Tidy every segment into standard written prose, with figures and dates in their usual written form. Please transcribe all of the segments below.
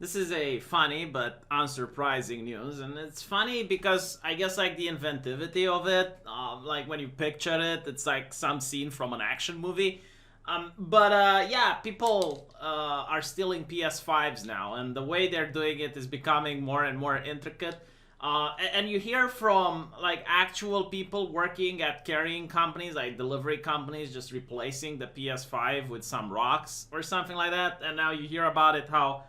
This is a funny but unsurprising news, and it's funny because I guess like the inventivity of it, like when you picture it, it's like some scene from an action movie. But yeah, people are stealing PS5s now, and the way they're doing it is becoming more and more intricate. And you hear from like actual people working at carrying companies, like delivery companies, just replacing the PS5 with some rocks or something like that. And now you hear about it how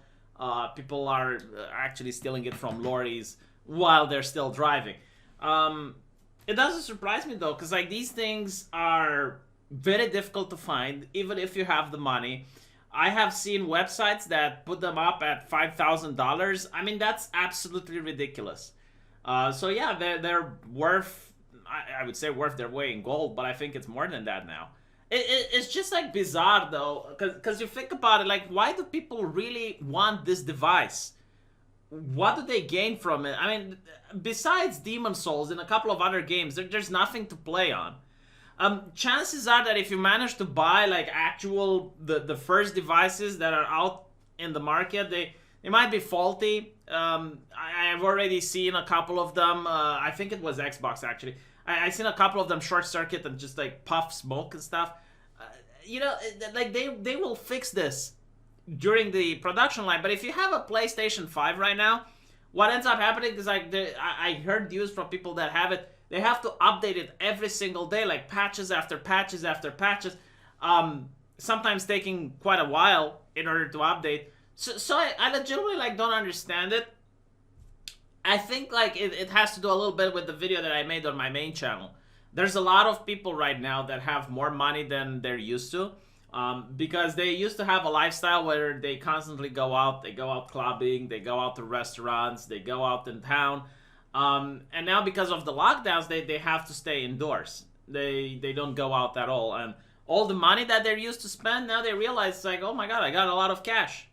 people are actually stealing it from lorries while they're still driving. It doesn't surprise me though, because like these things are very difficult to find, even if you have the money. I have seen websites that put them up at $5,000. I mean, that's absolutely ridiculous. So yeah, they're worth, I would say worth their weight in gold, but I think it's more than that now. It's just like bizarre though, because you think about it, like why do people really want this device? What do they gain from it? I mean, besides Demon Souls and a couple of other games, there's nothing to play on. Chances are that if you manage to buy like actual the first devices that are out in the market, they might be faulty. I've already seen a couple of them. I think it was Xbox actually. I seen a couple of them short circuit and just like puff smoke and stuff. You know, like they will fix this during the production line. But if you have a PlayStation 5 right now, what ends up happening is like I heard news from people that have it. They have to update it every single day, like patches after patches after patches. Sometimes taking quite a while in order to update. So I legitimately like don't understand it. I think like it has to do a little bit with the video that I made on my main channel. There's a lot of people right now that have more money than they're used to. Because they used to have a lifestyle where they constantly go out clubbing, they go out to restaurants, they go out in town. And now because of the lockdowns, they have to stay indoors. They don't go out at all. And all the money that they're used to spend, now they realize it's like, oh my god, I got a lot of cash.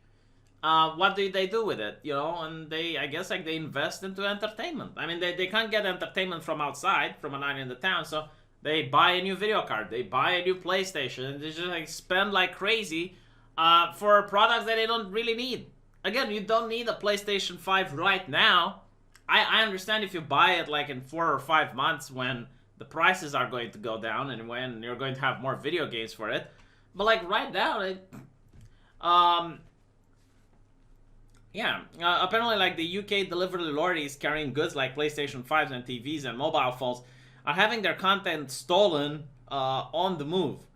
What do they do with it? You know, and I guess like they invest into entertainment. I mean, they can't get entertainment from outside, from a night in the town, so they buy a new video card, they buy a new PlayStation, and they just like spend like crazy for products that they don't really need. Again, you don't need a PlayStation 5 right now. I understand if you buy it like in 4 or 5 months when the prices are going to go down and when you're going to have more video games for it. But like right now, apparently like the UK delivery lorries carrying goods like PlayStation 5s and TVs and mobile phones are having their content stolen on the move.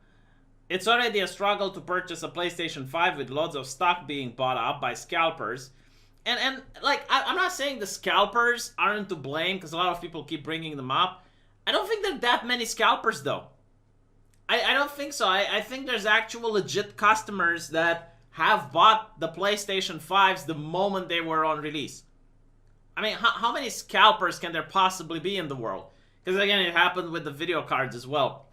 It's already a struggle to purchase a PlayStation 5 with loads of stock being bought up by scalpers. And like, I'm not saying the scalpers aren't to blame because a lot of people keep bringing them up. I don't think there are that many scalpers though. I don't think so. I think there's actual legit customers that have bought the PlayStation 5s the moment they were on release. I mean, how many scalpers can there possibly be in the world? Because again, it happened with the video cards as well.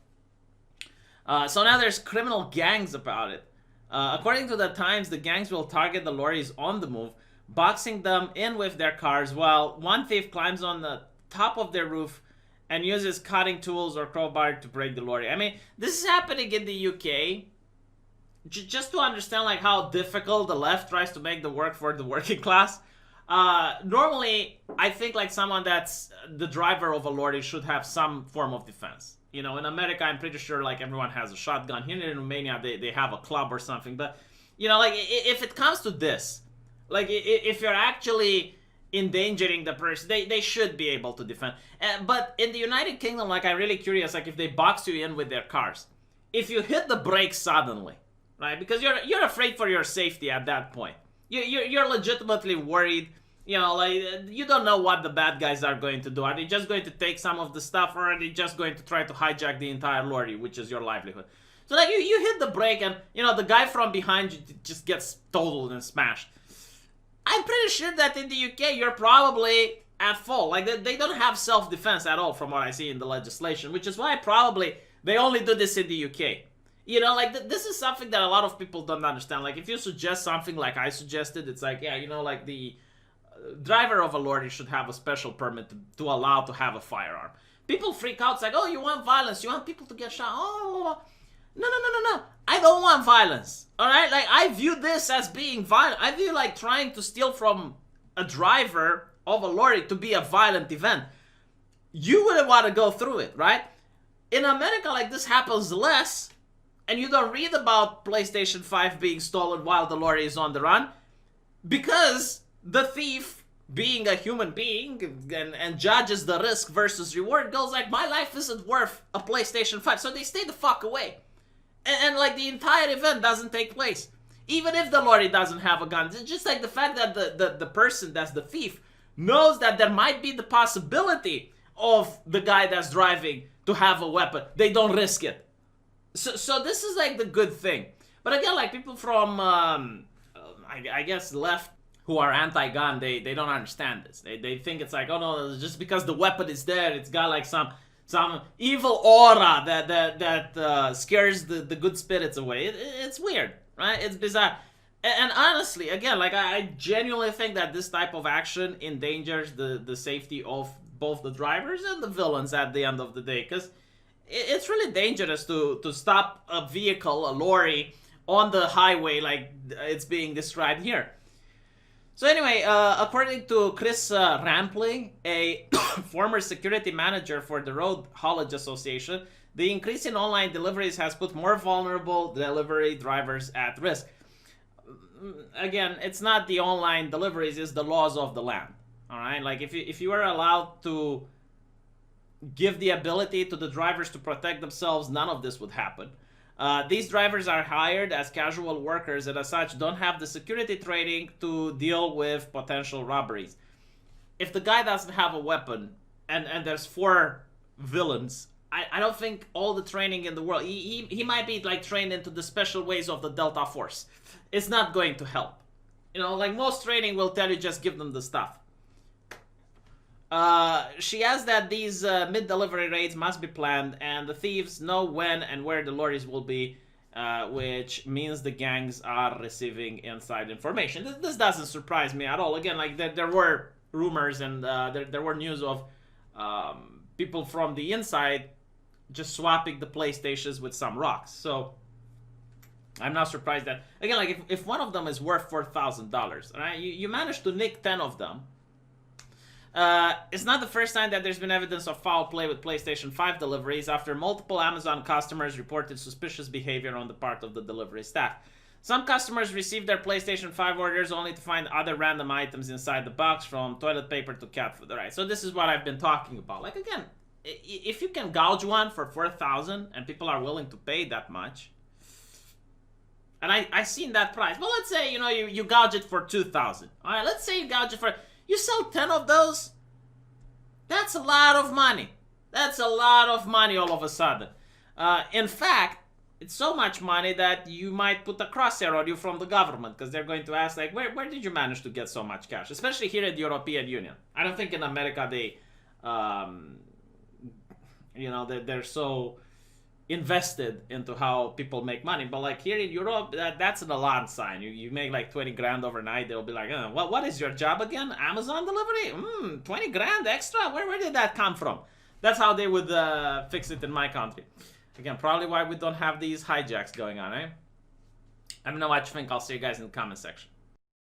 So now there's criminal gangs about it. According to the Times, the gangs will target the lorries on the move, boxing them in with their cars, while one thief climbs on the top of their roof and uses cutting tools or crowbar to break the lorry. I mean, this is happening in the UK. Just to understand like how difficult the left tries to make the work for the working class. Normally, I think like someone that's the driver of a lorry should have some form of defense. You know, in America, I'm pretty sure like everyone has a shotgun. Here in Romania, they have a club or something. But, you know, like if it comes to this, like if you're actually endangering the person, they should be able to defend. But in the United Kingdom, like I'm really curious, like if they box you in with their cars, if you hit the brakes suddenly, right? Because you're afraid for your safety at that point. You're legitimately worried. You know, like you don't know what the bad guys are going to do. Are they just going to take some of the stuff, or are they just going to try to hijack the entire lorry, which is your livelihood? So like you hit the brake, and you know the guy from behind you just gets totaled and smashed. I'm pretty sure that in the UK you're probably at fault. Like they don't have self-defense at all, from what I see in the legislation, which is why probably they only do this in the UK. You know, like this is something that a lot of people don't understand. Like if you suggest something like I suggested, it's like, yeah, you know, like the driver of a lorry should have a special permit to allow to have a firearm. People freak out. It's like, oh, you want violence, you want people to get shot. Oh, No, no, no, no, no. I don't want violence. All right, like I view this as being violent. I view like trying to steal from a driver of a lorry to be a violent event. You wouldn't want to go through it, right? In America, like this happens less, and you don't read about PlayStation 5 being stolen while the lorry is on the run, because the thief, being a human being and judges the risk versus reward, goes like, my life isn't worth a PlayStation 5, so they stay the fuck away. And like the entire event doesn't take place. Even if the lorry doesn't have a gun. It's just like the fact that the person that's the thief knows that there might be the possibility of the guy that's driving to have a weapon. They don't risk it. So this is like the good thing. But again, like people from, I guess, left who are anti-gun, they don't understand this. They think it's like, oh no, just because the weapon is there, it's got like some evil aura that scares the good spirits away. It's weird, right? It's bizarre. And honestly, again, like I genuinely think that this type of action endangers the safety of both the drivers and the villains at the end of the day, because it's really dangerous to stop a vehicle, a lorry, on the highway like it's being described here. So anyway, according to Chris Rampling, a former security manager for the Road Haulage Association, the increase in online deliveries has put more vulnerable delivery drivers at risk. Again, it's not the online deliveries, it's the laws of the land. All right, like if you are allowed to give the ability to the drivers to protect themselves, none of this would happen. These drivers are hired as casual workers and as such don't have the security training to deal with potential robberies. If the guy doesn't have a weapon and there's 4 villains, I don't think all the training in the world, he might be like trained into the special ways of the Delta Force. It's not going to help. You know, like most training will tell you just give them the stuff. She adds that these mid-delivery raids must be planned and the thieves know when and where the lorries will be, which means the gangs are receiving inside information. This doesn't surprise me at all. Again, like there were rumors and there were news of people from the inside just swapping the PlayStations with some rocks. So I'm not surprised that, again, like if one of them is worth $4,000, right? You managed to nick 10 of them. It's not the first time that there's been evidence of foul play with PlayStation 5 deliveries after multiple Amazon customers reported suspicious behavior on the part of the delivery staff. Some customers received their PlayStation 5 orders only to find other random items inside the box, from toilet paper to cat food. Right, so this is what I've been talking about. Like, again, if you can gouge one for $4,000 and people are willing to pay that much, and I seen that price. But let's say, you know, you gouge it for $2,000. All right, let's say you gouge it for... You sell 10 of those, that's a lot of money. That's a lot of money all of a sudden. In fact, it's so much money that you might put a crosshair on you from the government, because they're going to ask, like, where did you manage to get so much cash? Especially here in the European Union. I don't think in America they, you know, they're so invested into how people make money, but like here in Europe, that's an alarm sign. You make like 20 grand overnight, they'll be like, what is your job again? Amazon delivery? 20 grand extra? Where did that come from? That's how they would fix it in my country. Again, probably why we don't have these hijacks going on, eh? Let me know what you think. I'll see you guys in the comment section.